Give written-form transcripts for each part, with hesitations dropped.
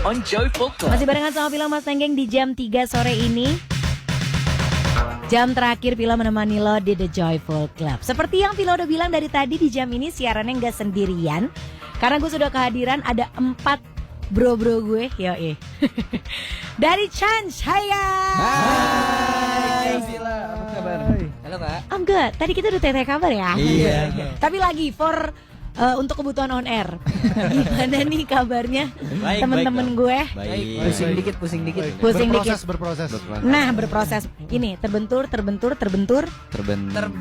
on Joyful Club. Masih barengan sama Pila Mas Tenggeng di jam 3 sore ini. Jam terakhir Pila menemani lo di The Joyful Club. Seperti yang Pila udah bilang dari tadi, di jam ini siarannya gak sendirian. Karena gue sudah kehadiran ada 4 bro-bro gue. Yoi. Dari Chance, hai guys. Hai Pila, apa kabar? Halo Kak. I'm good. Tadi kita udah tanya kabar ya. Iya. Tapi lagi untuk kebutuhan on air. Gimana nih kabarnya temen-temen gue? Baik. Pusing dikit. Berproses. Nah, berproses. Ini terbentur, Terbentur.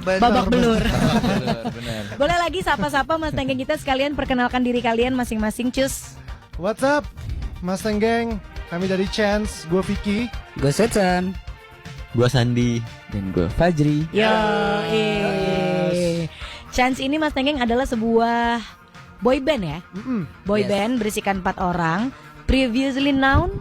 babak belur. Benar. Boleh lagi sapa-sapa Mas Tenggeng kita sekalian, perkenalkan diri kalian masing-masing, cus. What's up, Mas Tenggeng? Kami dari Chance, gue Vicky. Gue Setsan. Gua Sandi. Dan gue Fajri. Yo, Chance ini Mas Tenggeng adalah sebuah boy band ya. Boy Yes. band berisikan 4 orang. Previously known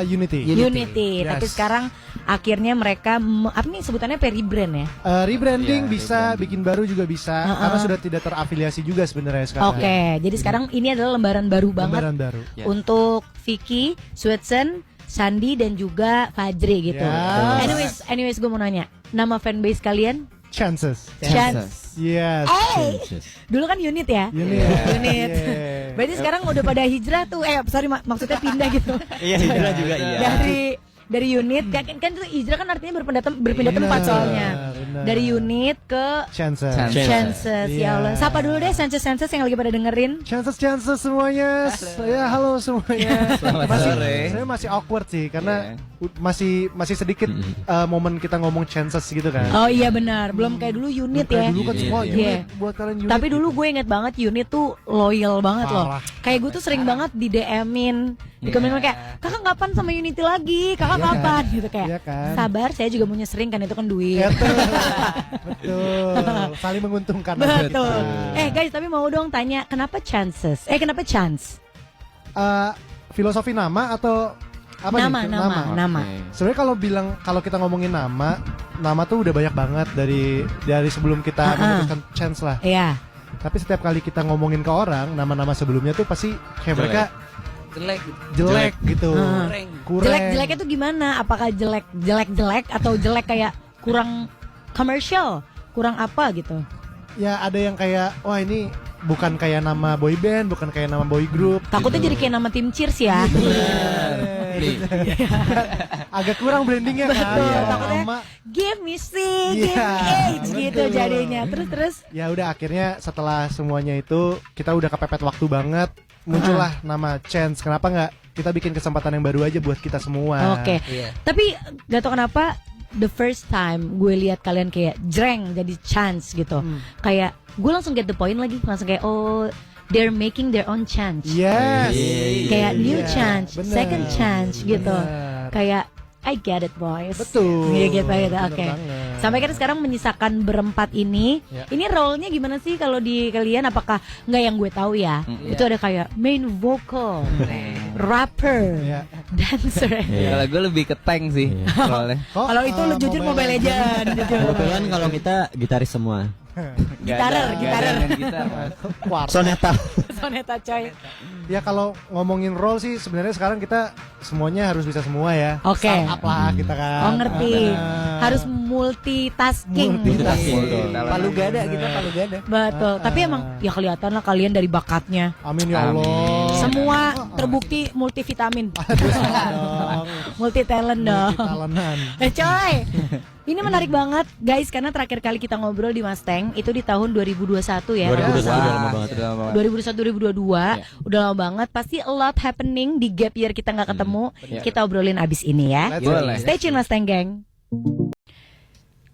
Unity. Unity. Yes. Tapi sekarang akhirnya mereka apa nih sebutannya rebrand ya? Rebranding Iya, bisa, bikin baru juga bisa. Karena sudah tidak terafiliasi juga sebenarnya sekarang. Oke, jadi sekarang ini adalah lembaran baru banget Lembaran baru. Yes. untuk Vicky, Swetsen, Sandi dan juga Fajri gitu. Yes. Anyways gue mau nanya, nama fanbase kalian? Chances. Chance. Yes. Dulu kan unit ya? Unit. Unit. Yeah. Berarti sekarang udah pada hijrah tuh. Maksudnya pindah gitu. Iya, hijrah juga iya. Dari unit kan itu hijrah kan artinya berpindah tempat Benar, soalnya. benar. Dari unit ke Chances. Chances. Ya Allah. Iya. Sapa dulu deh Chances yang lagi pada dengerin. Chances semuanya. Ya halo semuanya. Selamat sore. Saya masih awkward sih karena masih sedikit momen kita ngomong chances gitu kan. Oh iya benar, belum kayak dulu unit ya. Dulu kan semua Iya. unit buat kalian unit. Tapi dulu gue inget banget unit tuh loyal banget loh. Parah. Kayak gue tuh sering banget di DM-in, di komen kayak kakak kapan sama Unity lagi, kakak Iya kapan kan? gitu kayak. Iya kan? Sabar, saya juga mau sering kan itu kan duit. Betul. Saling menguntungkan. Betul. Guys, tapi mau dong tanya kenapa Chances? Kenapa Chance? Filosofi nama atau apa nih? Nama. Sebenarnya kalau kita ngomongin nama tuh udah banyak banget dari sebelum kita memutuskan Chance lah. Iya. Tapi setiap kali kita ngomongin ke orang, nama-nama sebelumnya tuh pasti kayak mereka jelek gitu. Kurang. Jelek-jeleknya tuh gimana? Apakah jelek atau jelek kayak kurang komersial? Kurang apa gitu? Ya ada yang kayak wah ini bukan kayak nama boy band, bukan kayak nama boy group. Takutnya jadi kayak nama tim Cheers ya. Agak kurang brandingnya kan. Betul, Ya, takutnya nama. give me C, give Iya, me age gitu betul. jadinya. Terus Ya udah akhirnya setelah semuanya itu kita udah kepepet waktu banget, muncullah nama Chance. Kenapa nggak kita bikin kesempatan yang baru aja buat kita semua? Oke. Tapi gak tau kenapa the first time gue lihat kalian kayak jreng jadi Chance gitu. Kayak gue langsung get the point lagi, langsung kayak oh they're making their own chance. Yes. Kayak new Iya, chance, bener. second chance gitu. Bener. Kayak I get it boys. Betul. Iya gitu. Bener Oke. banget. Sampai kan sekarang menyisakan berempat ini. Ya. Ini role-nya gimana sih kalau di kalian? Apakah nggak yang gue tahu ya? Itu ada kayak main vocal, rapper, Ya. dancer. Kalau gue lebih ke tank sih. Soalnya. Kalau itu lu jujur Mobile Legend. jujur. Kebetulan kalau kita gitaris semua. Gitarer. Gitar. Soneta. Soneta coy. Ya kalau ngomongin role sih sebenarnya sekarang kita semuanya harus bisa semua ya. Oke. Startup lah kita kan. Oh ngerti. Benar. Harus multitasking. Multitasking. Palu gada kita palu gada. Betul. Tapi emang ya kelihatan lah kalian dari bakatnya. Amin ya Allah. Semua terbukti multivitamin. dong. Multi talent dong. Multitalentan. Coy. Ini menarik banget guys karena terakhir kali kita ngobrol di Mustang itu di tahun 2021 ya. 2021 Wah, udah lama banget. sudah lama banget. 2021 2022 udah lama banget, pasti a lot happening di gap year kita nggak ketemu. Kita obrolin abis ini ya. Let's Boleh. Stay tune Mustang Gang.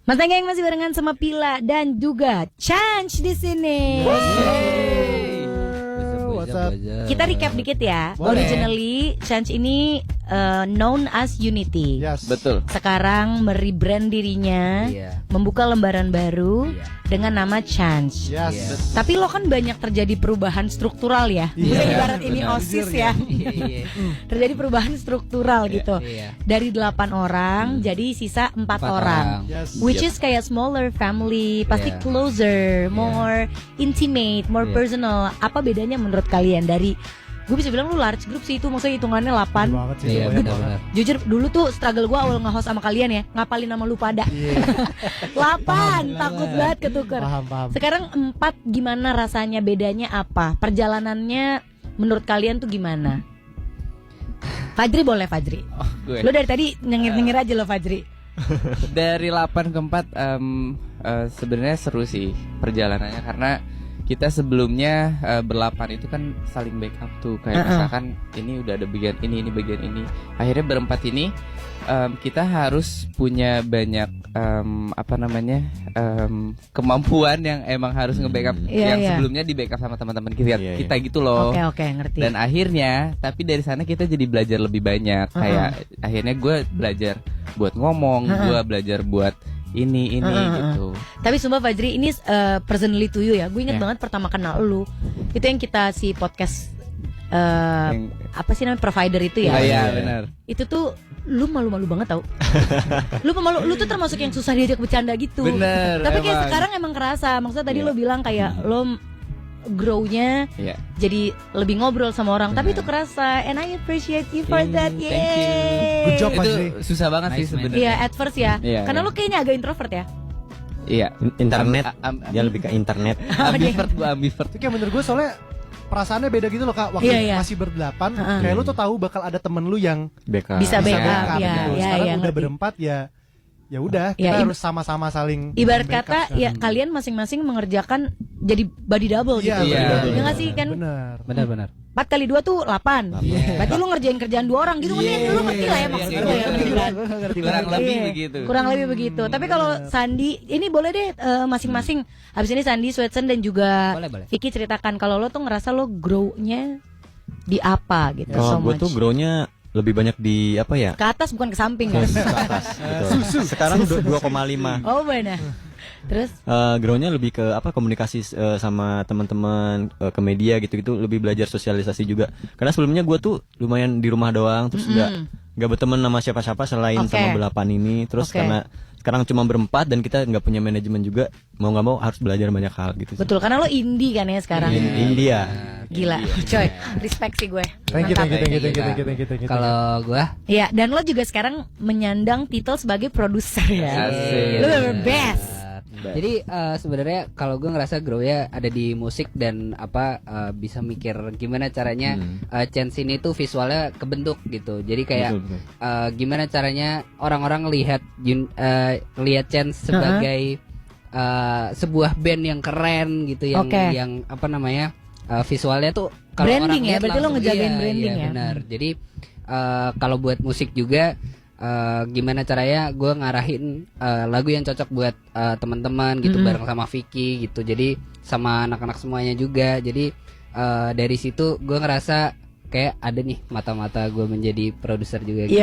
Mustang Gang masih barengan sama Pila dan juga Chance di sini. What's up? Kita recap dikit ya. Boleh. Originally Chance ini known as Unity. Yes. Betul. Sekarang merebrand dirinya, Iya. membuka lembaran baru Iya. dengan nama Chance. Yes. Tapi lo kan banyak terjadi perubahan struktural ya. Iya. Ibarat ini Benar. OSIS ya. Terjadi perubahan struktural gitu. Iya. Dari 8 orang jadi sisa 4 orang. Yes. Which is kayak smaller family, pasti Yeah. closer, more intimate, more Yeah. personal. Apa bedanya menurut kalian dari gue bisa bilang lu large group sih itu, maksudnya hitungannya 8. Gede banget sih. Iya, lumayan benar-benar. banget. Jujur dulu tuh struggle gue awal nge-host sama kalian ya, ngapalin nama lu pada. Iya. 8, takut banget ketuker. Paham. Sekarang 4 gimana rasanya, bedanya apa? Perjalanannya menurut kalian tuh gimana? Fajri boleh Fajri. Oh, gue. Lu dari tadi nyengir-nyengir aja lo Fajri. Dari 8 ke 4 sebenarnya seru sih perjalanannya, karena kita sebelumnya berlapan itu kan saling backup tuh, kayak misalkan ini udah ada bagian ini bagian ini. Akhirnya berempat ini kita harus punya banyak kemampuan yang emang harus nge-backup yang sebelumnya di backup sama teman-teman kita gitu loh. Oke, ngerti. Dan akhirnya, tapi dari sana kita jadi belajar lebih banyak. Kayak akhirnya gue belajar buat ngomong, gue belajar buat ini gitu. Tapi sumpah Fajri, ini personally to you ya. Gue inget banget pertama kenal lu. Itu yang kita si podcast apa sih namanya, provider itu ya. Iya benar. Itu tuh lu malu-malu banget tau. Lu pemalu, lu tuh termasuk yang susah diajak bercanda gitu. Bener. Tapi kayak emang. sekarang emang kerasa. Maksudnya tadi lo bilang kayak lo grow-nya jadi lebih ngobrol sama orang. Tapi itu kerasa, and I appreciate you for that. Thank you. Yeay. Good job, Itu Fajri. susah banget sih sebenarnya. Iya, at first ya. Iya, Karena iya. lu kayaknya agak introvert ya. Iya. Internet. Dia lebih ke internet. Ambivert, gue ambivert. Itu kayak menurut gue soalnya perasaannya beda gitu loh Kak. Waktu Iya. masih berdelapan, kayak lu tuh tahu bakal ada temen lu yang Backup. Bisa backup, backup ya, gitu. ya, Sekarang ya, udah ngerti. berempat ya udah, Ya, kita harus sama-sama saling Ibarat backup kata kan. ya kalian masing-masing mengerjakan jadi body double Iya, gitu. body double. Ya nggak sih kan? Benar. 4 kali 2 tuh 8. Berarti lu ngerjain kerjaan 2 orang gitu kan ya. Lu ngerti lah ya maksud gue ya. Kurang lebih Iya, begitu. Kurang lebih begitu. Tapi kalau Sandi, ini boleh deh masing-masing. Habis ini Sandi, Sweatsen dan juga Boleh. Vicky ceritakan kalau lo tuh ngerasa lo grow-nya di apa gitu. Kalau so gue much. tuh grow-nya lebih banyak di apa ya? Ke atas bukan ke samping kan? Ke atas gitu. Sekarang 2,5. Oh benar. Terus Grow-nya lebih ke apa, komunikasi sama teman-teman, ke media gitu-gitu, lebih belajar sosialisasi juga. Karena sebelumnya gue tuh lumayan di rumah doang, terus nggak berteman sama siapa-siapa selain Oke. sama belapan ini. Terus Oke. karena sekarang cuma berempat dan kita nggak punya manajemen juga, mau nggak mau harus belajar banyak hal gitu. sih. betul karena lo indie kan ya sekarang. India. Gila, coy, respect sih gue. Thank you. Mantap. Kalau gue Iya, dan lo juga sekarang menyandang titel sebagai produser ya. Asik. Lo bener best. Jadi sebenarnya kalau gue ngerasa grow ya ada di musik dan bisa mikir gimana caranya Chance ini tuh visualnya kebentuk gitu. Jadi kayak Betul. gimana caranya orang-orang lihat Chance sebagai sebuah band yang keren gitu, yang Oke. yang visualnya tuh kalau Branding orang ya, lihat berarti lo langsung, ngejagain iya, branding iya, ya. benar. Jadi kalau buat musik juga gimana caranya gue ngarahin lagu yang cocok buat teman-teman gitu, bareng sama Vicky gitu, jadi sama anak-anak semuanya juga. Jadi dari situ gue ngerasa kayak ada nih mata-mata gue menjadi produser juga gitu.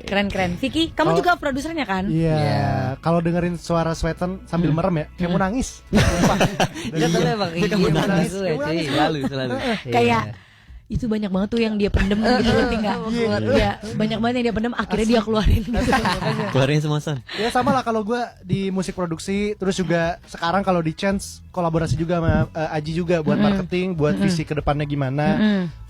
Keren. Vicky, kamu juga produsernya kan? Iya, kalau dengerin suara Sweaten sambil merem ya, kayak mau nangis. Ya tuh emang kayak gitu nangis, gitu ya, cuy. selalu. Kayak itu banyak banget tuh yang dia pendem gitu, ngerti nggak? Iya, banyak banget yang dia pendem, akhirnya dia keluarin gitu. Keluarin semua San. Ya sama lah kalau gue di musik produksi, terus juga sekarang kalau di Chance kolaborasi juga sama Aji juga buat marketing, buat visi kedepannya gimana,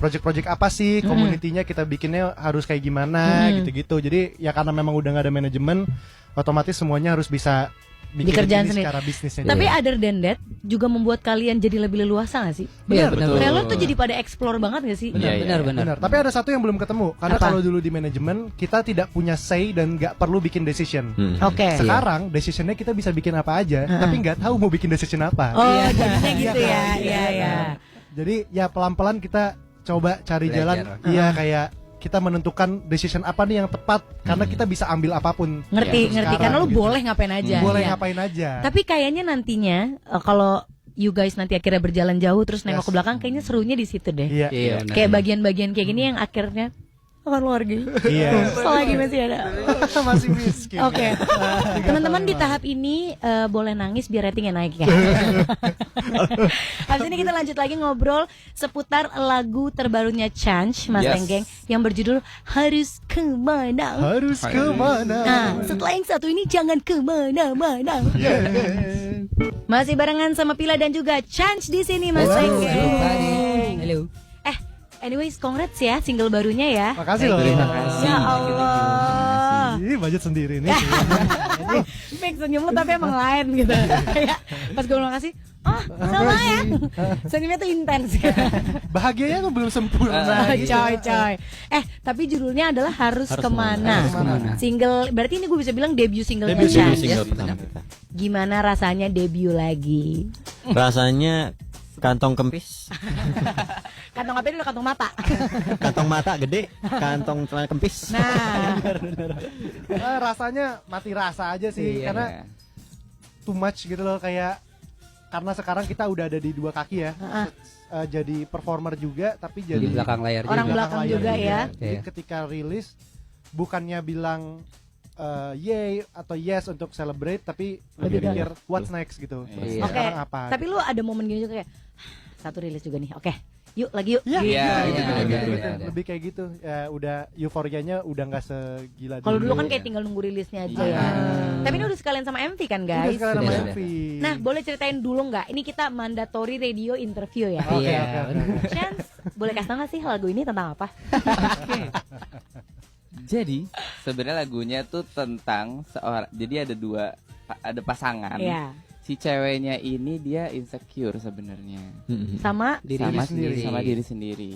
project-project apa sih, community-nya kita bikinnya harus kayak gimana, gitu-gitu. Jadi ya karena memang udah gak ada manajemen, otomatis semuanya harus bisa bikin Dikerjaan ini sendiri. secara bisnisnya. Tapi juga. other than that juga membuat kalian jadi lebih leluasa gak sih? Iya, benar. Kayak lo tuh jadi pada explore banget gak sih? Benar. Benar. Tapi ada satu yang belum ketemu, karena Apa? kalau dulu di manajemen kita tidak punya say dan nggak perlu bikin decision. Oke. Sekarang decisionnya kita bisa bikin apa aja, tapi nggak tahu mau bikin decision apa. Oh, jadinya gitu ya. Iya. Jadi ya pelan-pelan kita coba cari Belajar. jalan. Iya kayak kita menentukan decision apa nih yang tepat, karena kita bisa ambil apapun. Ngerti. Sekarang Karena lo gitu. boleh ngapain aja. Boleh Iya. ngapain aja. Tapi kayaknya nantinya kalau you guys nanti akhirnya berjalan jauh terus nengok ke belakang, kayaknya serunya di situ deh. Iya. Iya, benar. Kayak bagian-bagian kayak gini yang akhirnya akan lagi. Iya. Selagi masih ada. Masih miskin. Oke. Teman-teman di tahap ini boleh nangis biar ratingnya naik ya. Habis ini kita lanjut lagi ngobrol seputar lagu terbarunya Chance, Mas Yes. Tenggeng, yang berjudul Harus Kemana. Harus kemana? Nah, setelah yang satu ini jangan kemana-mana. Masih barengan sama Pila dan juga Chance di sini, Mas Tenggeng. Halo. Anyways, congrats ya single barunya ya. Makasih loh. Terima kasih. Ya Allah. Ih, budget sendiri nih. Fix senyum lu tapi emang lain gitu. Kayak pas gue bilang kasih, sama ya. Senyumnya tuh intens. Bahagianya tuh belum sempurna. Coy. Tapi judulnya adalah Harus Kemana. Harus Kemana. Single, berarti ini gue bisa bilang debut single Debut Chance. single Yes, pertama benar. kita. Gimana rasanya debut lagi? Rasanya kantong kempis, Kantong apa dulu, kantong mata. kantong mata gede, kantong celana kempis. Nah, Rasanya mati rasa aja sih, Iya. karena too much gitu loh, kayak karena sekarang kita udah ada di dua kaki ya. Jadi performer juga, tapi jadi Di belakang layar Orang juga. belakang juga ya. Jadi Iya. ketika rilis bukannya bilang yay atau yes untuk celebrate, tapi lebih Lebih mikir what's next gitu. Iya. Oke, Sekarang apa? tapi lu ada momen gini juga kayak satu rilis juga nih. Oke, yuk lagi yuk. Iya, Iya, iya, iya, gitu, iya, gitu, iya, gitu. iya. Lebih kayak gitu. Ya udah euforianya udah nggak segila Kalau dulu kan Iya. kayak tinggal nunggu rilisnya aja Iya. ya. Tapi ini udah sekalian sama MV kan Udah guys? sekalian sama Sudah. MV. Nah, boleh ceritain dulu nggak? Ini kita mandatory radio interview ya. Oke, Iya, oke, oke. benar. Chance, boleh kasih tau nggak sih lagu ini tentang apa? Jadi sebenarnya lagunya tuh tentang seorang. Jadi ada pasangan. Iya. Si ceweknya ini dia insecure sebenarnya. Sama Diri Sama sendiri. sama diri sendiri.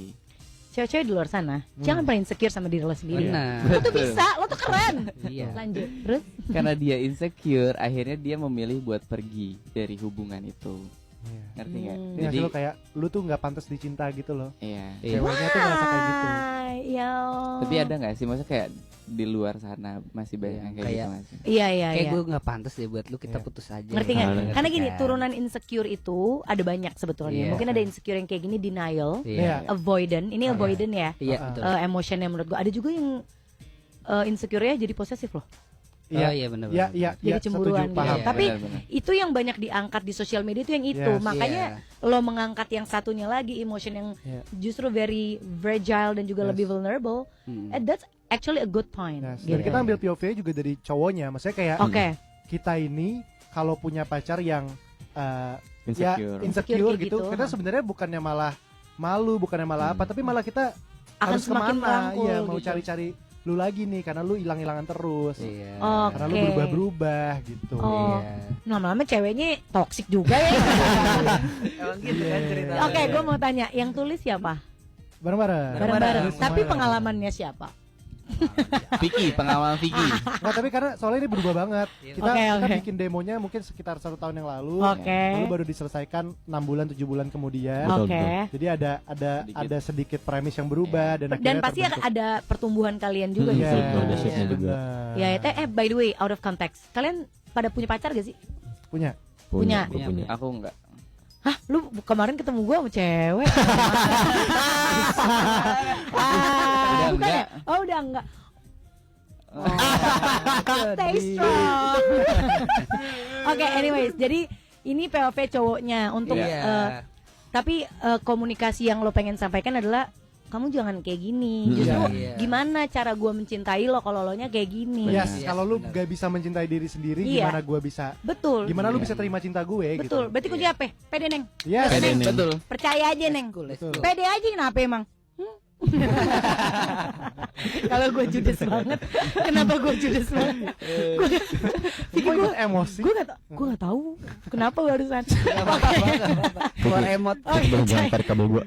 cewek-cewek di luar sana, jangan pernah insecure sama diri lo sendiri. Benar. Lo tuh bisa, lo tuh keren. Iya. Lanjut, terus? Karena dia insecure, akhirnya dia memilih buat pergi dari hubungan itu. Iya. Ngerti nggak? Hmm. Ini Jadi lo kayak lu tuh nggak pantas dicinta gitu loh. iya. Iya. Ceweknya tuh ngerasa kayak gitu. Ya. Tapi ada nggak sih maksudnya kayak di luar sana masih banyak Iya, yang kayak kayak- gitu masih. Iya, iya, Kayak iya. gue nggak pantas deh buat lu, kita Iya. putus aja. Ngerti nggak? Ngerti Karena gini, kan? turunan insecure itu ada banyak sebetulnya. Iya. Mungkin ada insecure yang kayak gini, denial, Iya. avoidant. Ini avoidant ya. Iya, Ah. betul. Emotion yang menurut gue ada juga yang insecure-nya jadi posesif loh. Oh iya benar. Iya, iya, Jadi iya, cemburuan setuju, gitu. paham. Iya, Tapi benar-benar. itu yang banyak diangkat di sosial media itu yang itu. Yes. Makanya Iya. lo mengangkat yang satunya lagi, emotion yang Iya. justru very fragile dan juga Yes. lebih vulnerable. Hmm. And that's actually a good point. Yes. Gitu. Dan kita ambil POV juga dari cowoknya, maksudnya kayak Oke. kita ini kalau punya pacar yang ya Insecure. insecure Insecure kayak gitu, gitu. kita sebenarnya bukannya malah malu, bukannya malah apa, tapi malah kita Akan harus semakin kemana? merangkul Iya, mau gitu. cari-cari lu lagi nih, karena lu hilang-hilangan terus, Iya. Oh. karena lu Oke. berubah-berubah gitu. Oh. Iya. Lama-lama ceweknya toksik juga ya. Emang gitu kan cerita. Oke, gue mau tanya, yang tulis siapa? Bareng-bareng. Bareng-bareng. Bareng-bareng. Tapi pengalamannya siapa? Vicky, pengalaman Vicky. Nggak, tapi karena soalnya ini berubah banget. Kita, Oke, kita oke. bikin demonya mungkin sekitar 1 tahun yang lalu. Oke. Lalu baru diselesaikan 6 bulan 7 bulan kemudian. Betul, Oke. Jadi ada sedikit premis yang berubah dan Dan akhirnya pasti terbentuk. ada pertumbuhan kalian juga Hmm, di Iya, situ. ada shape-nya juga. benar. Ya, itu by the way, out of context. Kalian pada punya pacar gak sih? Punya. Punya. Gua punya. Aku enggak. Hah, lu kemarin ketemu gua sama cewek. Udah bukan ya? enggak. Oh, udah enggak. Stay strong. Oke, anyways, jadi ini POV cowoknya untuk Iya. tapi komunikasi yang lo pengen sampaikan adalah kamu jangan kayak gini. Hmm. Justru Iya. gimana cara gua mencintai lo kalau lo nya kayak gini. Yes, Yes, kalau lu benar. gak bisa mencintai diri sendiri, Iya. gimana gua bisa? Betul. Gimana lu Iya. bisa terima cinta gue Betul. gitu? Berarti kunci apa? Pede, Neng. Yes. Pede, Neng. Betul. Percaya aja, Neng. Cool, let's Betul. go. Pede aja kenapa emang? Kalau gue judes banget, kenapa gue judes banget? Kok ikut emosi? Gue gak tahu kenapa barusan. Keluar emot. Baru berangkat ke Bogor.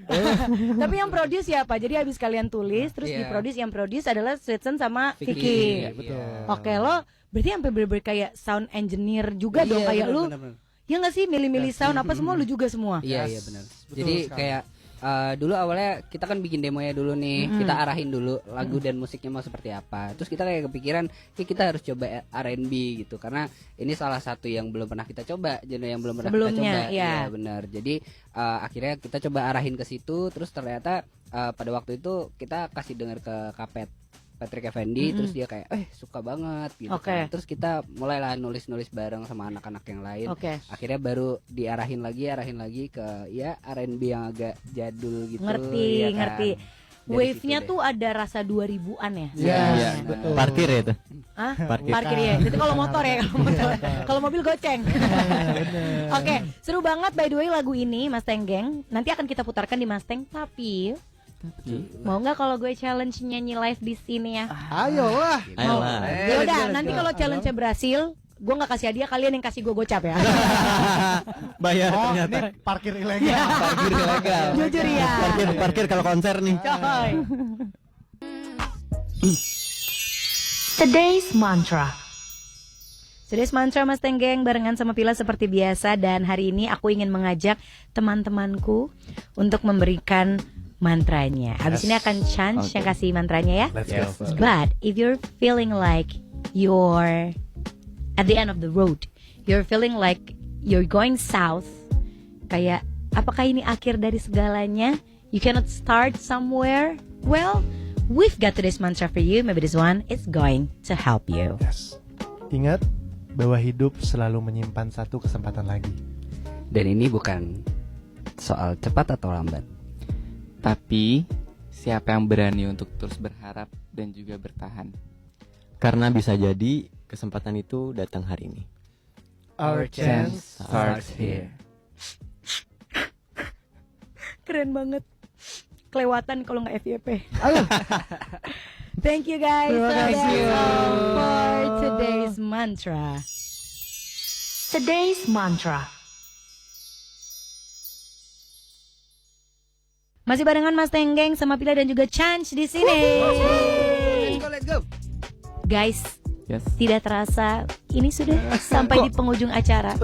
Tapi yang produce siapa? Jadi habis kalian tulis, terus Iya. diproduce, yang produce adalah Sweetsen sama Vicky. Vicky. Iya, betul. Oke, lo berarti sampai bener-bener kayak sound engineer juga dong, Iya, kayak bener, lu. bener, bener. Ya nggak sih, milih-milih sound apa semua lu juga semua. Iya Yes, iya benar. betul Jadi sekali. kayak dulu awalnya kita kan bikin demonya dulu nih, kita arahin dulu lagu dan musiknya mau seperti apa. Terus kita kayak kepikiran, kita harus coba R&B gitu karena ini salah satu yang belum pernah kita coba, genre yang belum pernah Sebelumnya, kita coba. iya. Iya benar. Jadi akhirnya kita coba arahin ke situ, terus ternyata pada waktu itu kita kasih dengar ke Kapet Patrick Effendi, terus dia kayak suka banget gitu Oke. kan. Terus kita mulailah nulis-nulis bareng sama anak-anak yang lain. Oke. Akhirnya baru diarahin lagi ke ya R&B yang agak jadul gitu. Ngerti, ya kan? ngerti. Wave-nya tuh ada rasa 2000-an ya. Yes, betul. Parkir ya itu. Hah? Parkir. Parkir ya. Itu kalau motor ya, kalau motor. Kalau mobil goceng. Oke, seru banget by the way lagu ini Mustang Gang. Nanti akan kita putarkan di Mustang, tapi mau nggak kalau gue challenge nyanyi live di sini ya? Ayolah. Ayolah. Ya udah, nanti kalau challenge-nya berhasil, gue nggak kasih hadiah, kalian yang kasih gue gocap ya. Bayar Oh, ternyata. ini parkir ilegal. Parkir ilegal. Jujur ya. Parkir kalau konser nih. Coy. Today's mantra. Today's mantra Mustang Gang barengan sama Pila seperti biasa. Dan hari ini aku ingin mengajak teman-temanku untuk memberikan mantranya. Abis ini akan Chance yang kasih mantranya ya. Let's go. But if you're feeling like you're at the end of the road, you're feeling like you're going south, kayak apakah ini akhir dari segalanya? You cannot start somewhere. Well, we've got today's mantra for you. Maybe this one is going to help you. Yes. Ingat bahwa hidup selalu menyimpan satu kesempatan lagi. Dan ini bukan soal cepat atau lambat. Tapi siapa yang berani untuk terus berharap dan juga bertahan? Karena bisa jadi kesempatan itu datang hari ini. Our chance starts here. Keren banget. Kelewatan kalau nggak FYP. Thank you guys. So that's all for today's mantra. Today's mantra. Masih barengan Mas Tenggeng sama Pila dan juga Chance di sini. Let's go. Guys, Yes. tidak terasa ini sudah sampai di penghujung acara.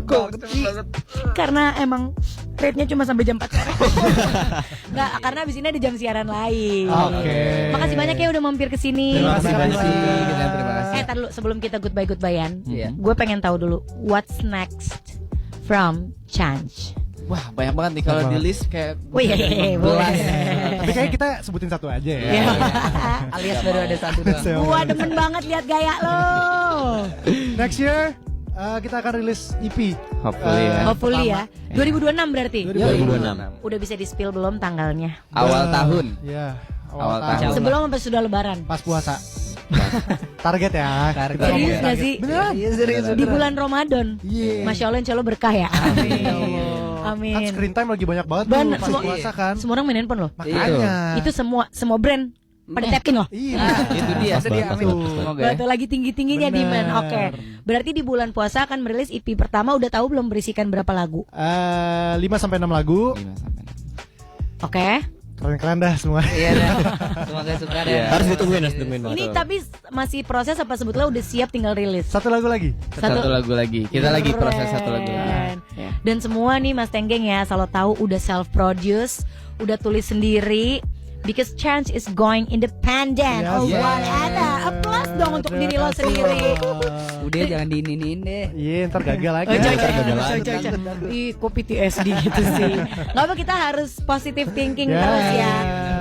Karena emang rate-nya cuma sampai jam 4 sore. Nggak, karena abis ini ada jam siaran lain. Oke. Makasih banyak ya udah mampir ke sini. Terima kasih banyak. Terima kasih. Tar dulu sebelum kita goodbye-goodbyan. Iya. Gue pengen tahu dulu what's next from Chance. Wah, banyak banget nih kalau di list kayak Wih, boleh. Tapi kayaknya kita sebutin satu aja ya. Iya. Alias baru ada satu doang. Gua demen banget lihat gaya lo. Next year kita akan rilis EP. hopefully ya. Hopefully ya. 2026 berarti. 2026. Udah bisa di-spill belum tanggalnya? Awal tahun. Iya. Awal tahun. Sebelum sampai sudah lebaran. Pas puasa. Target ya. Target. Serius gak sih? Beneran? Iya, serius. Di bulan Ramadan. Iya. Masya Allah insya Allah berkah ya. Amin. Kan Amin. screen time lagi banyak banget Bener, tuh pas semua- puasa kan. Semua orang main handphone loh. Makanya. Itu semua brand pada tapping loh. Iya. Itu dia. Pas banget, Amin. pas banget. Semoga ya. Betul, lagi tinggi-tingginya Bener. demand. Oke. Berarti di bulan puasa akan merilis EP pertama, udah tahu belum berisikan berapa lagu? 5-6 lagu. 5 sampai 6. Oke. Keren-keren dah semua. Iya dah. Semoga suka deh. Harus ditungguin banget. Ini tapi masih proses apa sebetulnya udah siap tinggal rilis? Satu lagu lagi. Satu lagu lagi. Kita lagi proses satu lagu lagi. Keren. Ya. Dan semua nih Mas Tenggeng ya, selalu tahu udah self produce, udah tulis sendiri. Because Chance is going independent. Yes. Oh, Yes. ada. Applause dong untuk diri lo sendiri. Udah jangan diinin deh. Iya, ntar gagal lagi. Oh, coy, gagal lagi. Ih, kok PTSD gitu sih. Gak apa, kita harus positive thinking Yes. terus ya.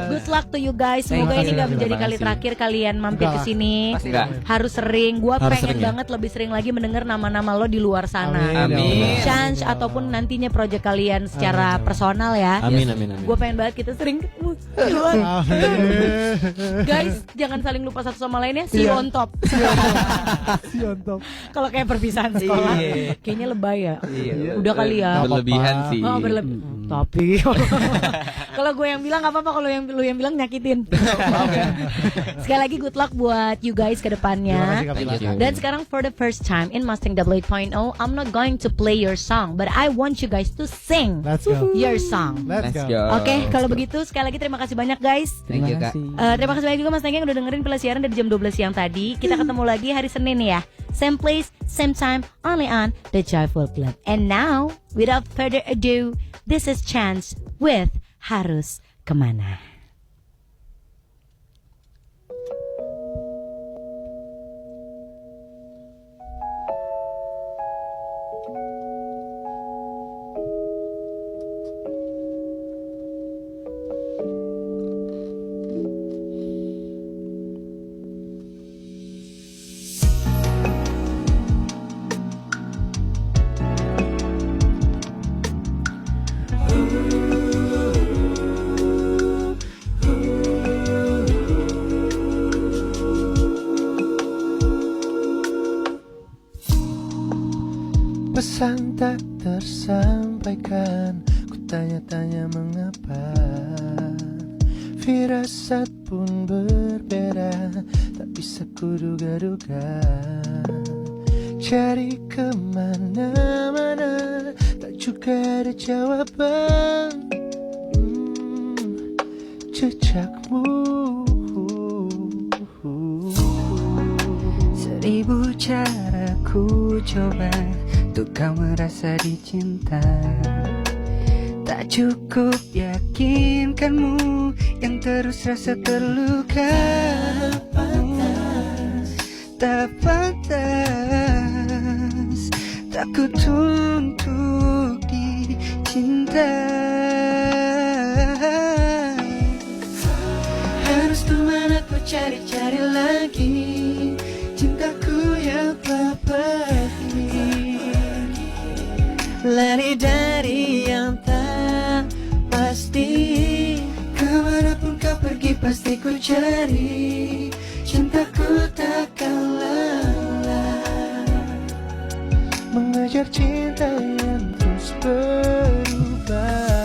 Good luck to you guys. Semoga Thank ini you. gak menjadi Terima kali kasih. terakhir kalian mampir ke Enggak lah. sini. Pasti Enggak. Harus sering. Gua Harus pengen sering ya. banget lebih sering lagi mendengar nama-nama lo di luar sana. Amin. Chance ataupun nantinya project kalian secara Amin. personal ya. Amin, amin, amin. Gue pengen banget kita sering ketemu di luar. Amin. Guys, jangan saling lupa satu sama lainnya. See you Iya. on top. Siantop. Kalau kayak perpisahan sekolah, Iya. kayaknya lebay ya. Iya. Udah kali ya. Berlebihan sih. Oh, tapi kalau gue yang bilang nggak apa-apa, kalau yang lu yang bilang nyakitin. Sekali lagi good luck buat you guys ke Terima depannya. kasih, Kak Pila. Thank you. Dan sekarang for the first time in Mustang Double 8.0, I'm not going to play your song, but I want you guys to sing Let's go. your song. Let's Let's go. go. Oke, kalau begitu sekali lagi terima kasih banyak guys. Thank you, Kak. Terima kasih banyak juga Mas Tenggeng udah dengerin Pila siaran dari jam 12 siang tadi. Kita ketemu lagi hari Senin ya. Same place, same time, only on The Joyful Club. And now, without further ado, this is Chance with Harus Kemana. pesan tak tersampaikan, ku tanya-tanya mengapa. Firasat pun berbeda, tak bisa kuduga-duga. Cari kemana-mana, tak juga ada jawaban. Jejakmu, seribu cara ku coba untuk kau merasa dicinta. Tak cukup yakinkanmu yang terus rasa terluka. Tak pantas, tak kutuntut dicinta. Harus kemana ku cari-cari lagi cintaku yang telah pergi. Lari dari yang tak pasti, kemanapun kau pergi pasti ku cari. Cintaku takkan lelah mengejar cinta yang terus berubah.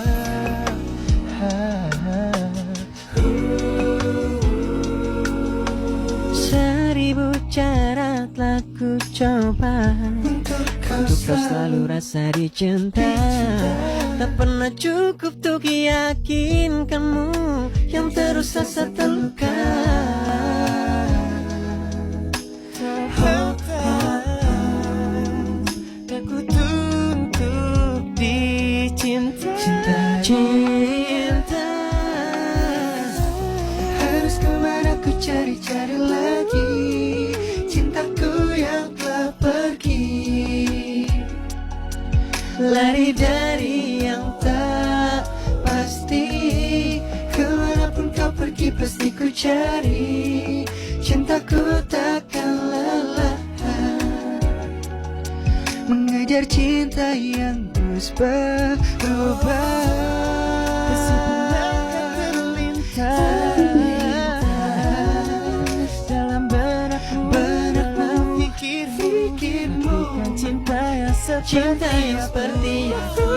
Seribu cara telah ku coba untuk kau selalu rasa dicinta. Tak pernah cukup untuk yakinkanmu yang terus rasa terluka. Tak kutuntut dicinta. Cinta. Harus kemana ku cari-cari lagi cintaku yang telah pergi. Lari dari yang tak pasti, kemanapun kau pergi pasti ku cari. Cintaku takkan lelah mengejar cinta yang terus berubah. Terlintas dalam benakmu, pikir-pikirmu, cinta yang seperti aku.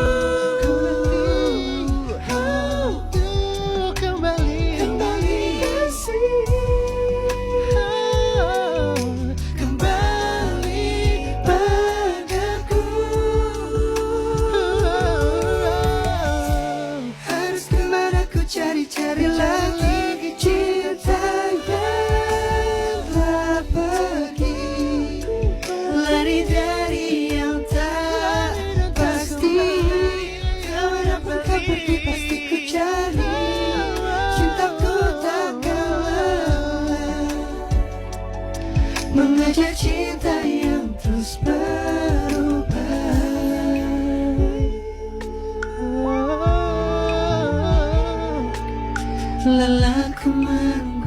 Cari lagi cinta yang telah pergi. Lari dari yang tak pasti, kemanapun kau pergi pasti ku cari. Cintaku takkan lelah mengejar cinta yang terus berubah. Lelah ku menunggu